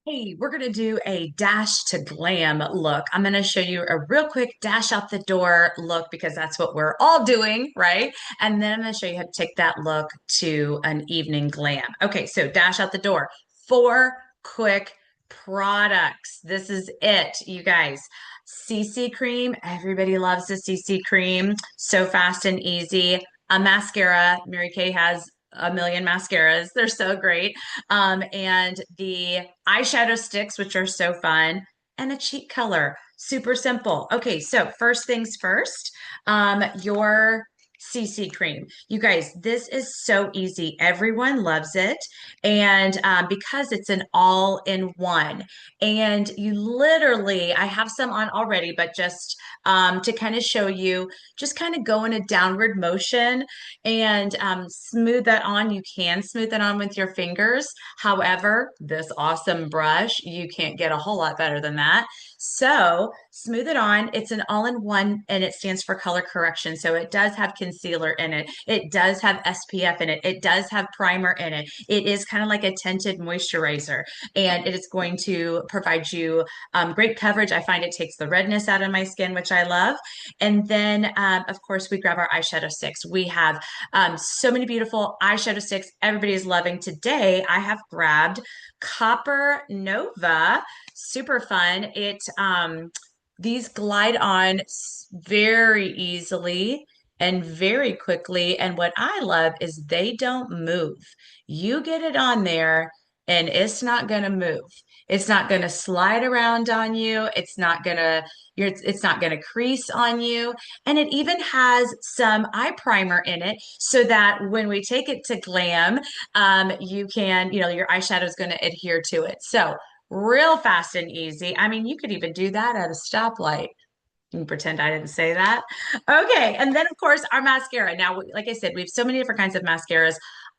Hey, we're going to do a dash to glam look. I'm going to show you a real quick dash out the door look because that's what we're all doing, right? And then I'm going to show you how to take that look to an evening glam. Okay, so dash out the door. Four quick products. This is it, you guys. CC cream. Everybody loves the CC cream. So fast and easy. A mascara. Mary Kay has a million mascaras. They're so great, and the eyeshadow sticks, which are so fun, and a cheek color. Super simple. Okay, so first things first, your CC cream. You guys, this is so easy. Everyone loves it. And because it's an all in one. And you literally, I have some on already, but just to kind of show you, just kind of go in a downward motion and smooth that on. You can smooth that on with your fingers. However, this awesome brush, you can't get a whole lot better than that. So smooth it on. It's an all-in-one and it stands for color correction. So it does have concealer in it. It does have SPF in it. It does have primer in it. It is kind of like a tinted moisturizer and it is going to provide you great coverage. I find it takes the redness out of my skin, which I love. And then, of course, we grab our eyeshadow sticks. We have so many beautiful eyeshadow sticks everybody is loving. Today, I have grabbed Copper Nova. Super fun. These glide on very easily and very quickly. And what I love is they don't move. You get it on there and it's not going to move. It's not going to slide around on you. It's not going to crease on you. And it even has some eye primer in it so that when we take it to glam, you can, your eyeshadow is going to adhere to it. So real fast and easy. I mean, you could even do that at a stoplight. You can pretend I didn't say that. Okay. And then, of course, our mascara. Now, like I said, we have so many different kinds of mascaras.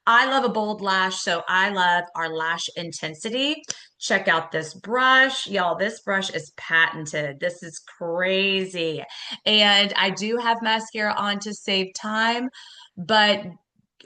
I love a bold lash, so I love our Lash Intensity. Check out this brush. Y'all, this brush is patented. This is crazy. And I do have mascara on to save time, but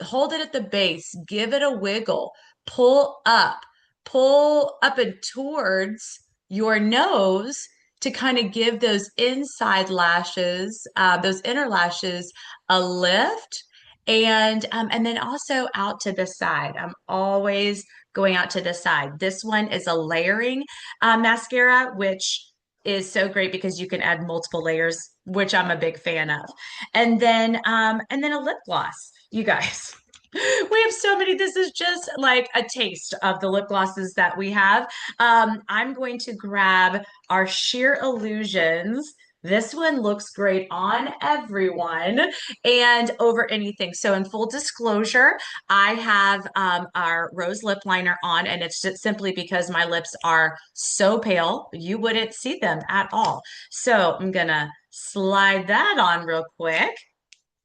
hold it at the base, give it a wiggle, pull up, pull up and towards your nose to kind of give those inside lashes, those inner lashes, a lift, and then also out to the side. I'm always going out to the side. This one is a layering mascara, which is so great because you can add multiple layers, which I'm a big fan of. And then a lip gloss, you guys. We have so many. This is just like a taste of the lip glosses that we have. I'm going to grab our Sheer Illusions. This one looks great on everyone and over anything. So, in full disclosure, I have our rose lip liner on, and it's just simply because my lips are so pale, you wouldn't see them at all. So, I'm gonna slide that on real quick.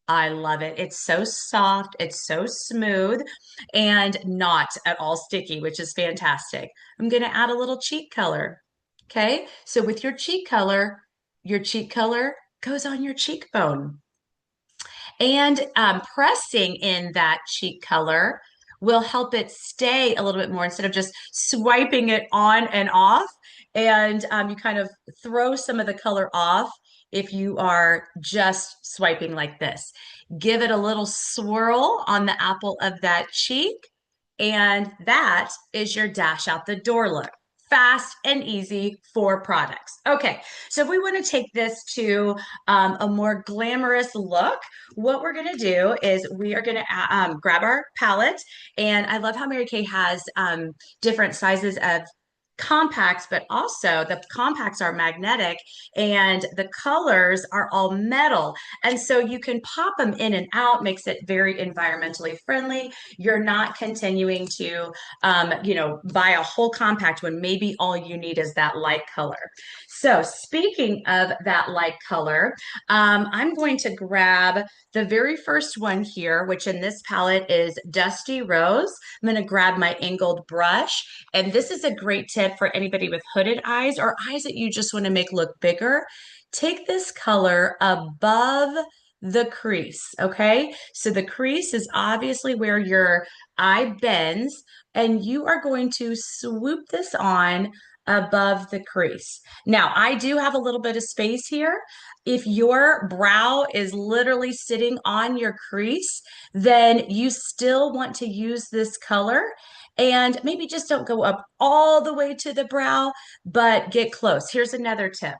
I love it. It's so soft, it's so smooth, and not at all sticky, which is fantastic. I'm going to add a little cheek color. Okay. So with your cheek color goes on your cheekbone. And pressing in that cheek color will help it stay a little bit more instead of just swiping it on and off. And you kind of throw some of the color off if you are just swiping like this. Give it a little swirl on the apple of that cheek. And that is your dash out the door look. Fast and easy for products. Okay, so if we want to take this to a more glamorous look, what we're going to do is we are going to grab our palette. And I love how Mary Kay has different sizes of compacts, but also the compacts are magnetic and the colors are all metal. And so you can pop them in and out, makes it very environmentally friendly. You're not continuing to, buy a whole compact when maybe all you need is that light color. So speaking of that light color, I'm going to grab the very first one here, which in this palette is Dusty Rose. I'm going to grab my angled brush. And this is a great tip for anybody with hooded eyes or eyes that you just want to make look bigger. Take this color above the crease. Okay. So the crease is obviously where your eye bends, and you are going to swoop this on above the crease. Now, I do have a little bit of space here. If your brow is literally sitting on your crease, then you still want to use this color. And maybe just don't go up all the way to the brow, but get close. Here's another tip.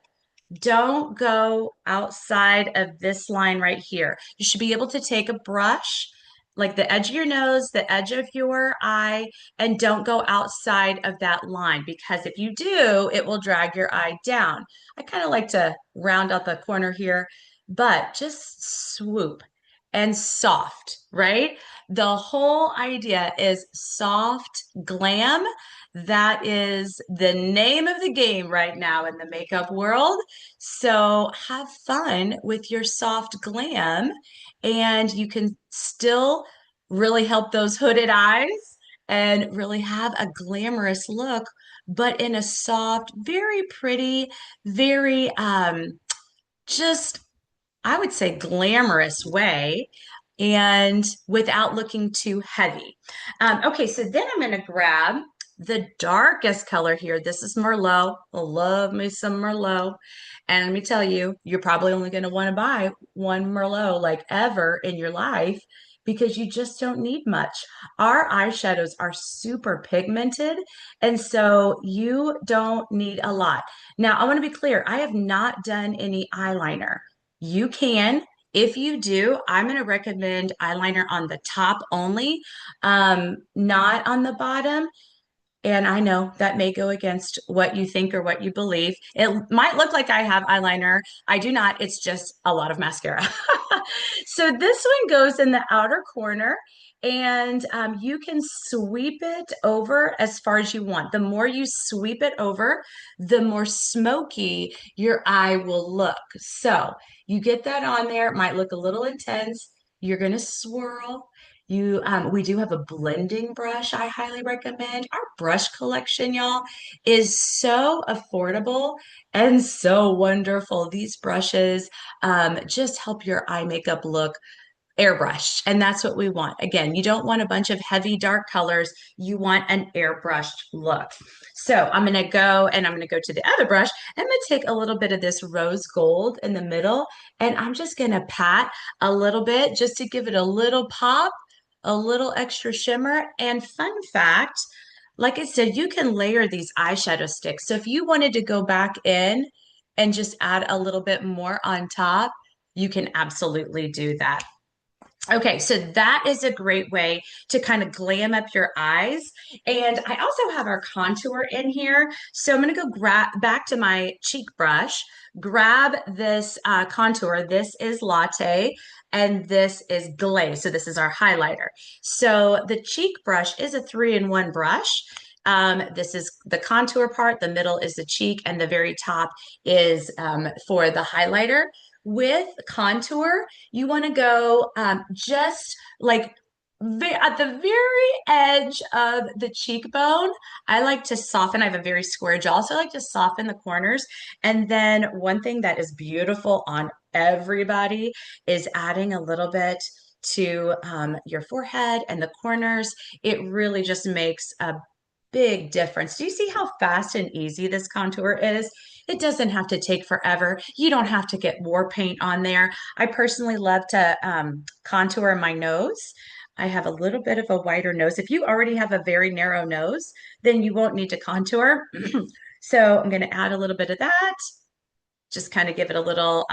Don't go outside of this line right here. You should be able to take a brush, like the edge of your nose, the edge of your eye, and don't go outside of that line, because if you do, it will drag your eye down. I kind of like to round out the corner here, but just swoop and soft, right? The whole idea is soft glam. That is the name of the game right now in the makeup world. So have fun with your soft glam, and you can still really help those hooded eyes and really have a glamorous look, but in a soft, very pretty, very just I would say glamorous way, and without looking too heavy. Okay, so then I'm going to grab the darkest color here. This is Merlot. I love me some Merlot. And let me tell you, you're probably only going to want to buy one Merlot like ever in your life, because you just don't need much. Our eyeshadows are super pigmented, and so you don't need a lot. Now, I want to be clear, I have not done any eyeliner. You can. If you do, I'm going to recommend eyeliner on the top only, not on the bottom. And I know that may go against what you think or what you believe. It might look like I have eyeliner. I do not. It's just a lot of mascara. So this one goes in the outer corner, and you can sweep it over as far as you want. The more you sweep it over, the more smoky your eye will look. So you get that on there. It might look a little intense. You're going to swirl. We do have a blending brush I highly recommend. Our brush collection, y'all, is so affordable and so wonderful. These brushes just help your eye makeup look airbrushed, and that's what we want. Again, you don't want a bunch of heavy dark colors. You want an airbrushed look. So I'm going to go, and I'm going to go to the other brush. I'm going to take a little bit of this rose gold in the middle, and I'm just going to pat a little bit just to give it a little pop, a little extra shimmer. And fun fact, like I said, you can layer these eyeshadow sticks. So if you wanted to go back in and just add a little bit more on top, you can absolutely do that. Okay, so that is a great way to kind of glam up your eyes. And I also have our contour in here. So I'm going to go grab back to my cheek brush, grab this contour. This is Latte, and this is Glaze. So this is our highlighter. So the cheek brush is a 3-in-1 brush. This is the contour part, the middle is the cheek, and the very top is for the highlighter. With contour, you want to go just like at the very edge of the cheekbone. I like to soften. I have a very square jaw, so I like to soften the corners. And then one thing that is beautiful on everybody is adding a little bit to your forehead and the corners. It really just makes a big difference. Do you see how fast and easy this contour is? It doesn't have to take forever. You don't have to get war paint on there. I personally love to contour my nose. I have a little bit of a wider nose. If you already have a very narrow nose, then you won't need to contour. So I'm going to add a little bit of that. Just kind of give it a little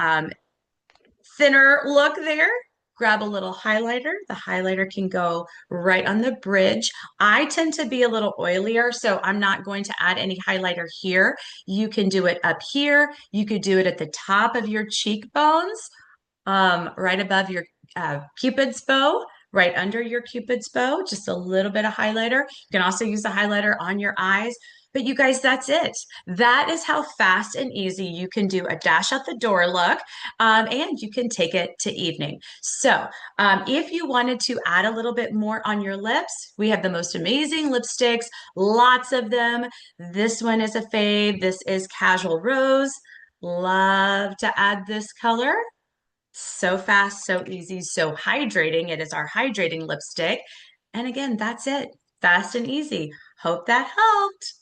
thinner look there. Grab a little highlighter. The highlighter can go right on the bridge. I tend to be a little oilier, so I'm not going to add any highlighter here. You can do it up here. You could do it at the top of your cheekbones, right above your Cupid's bow, right under your Cupid's bow, just a little bit of highlighter. You can also use the highlighter on your eyes. But you guys, that's it. That is how fast and easy you can do a dash out the door look, and you can take it to evening. So if you wanted to add a little bit more on your lips, we have the most amazing lipsticks, lots of them. This one is a fave. This is Casual Rose. Love to add this color. So fast, so easy, so hydrating. It is our hydrating lipstick. And again, that's it. Fast and easy. Hope that helped.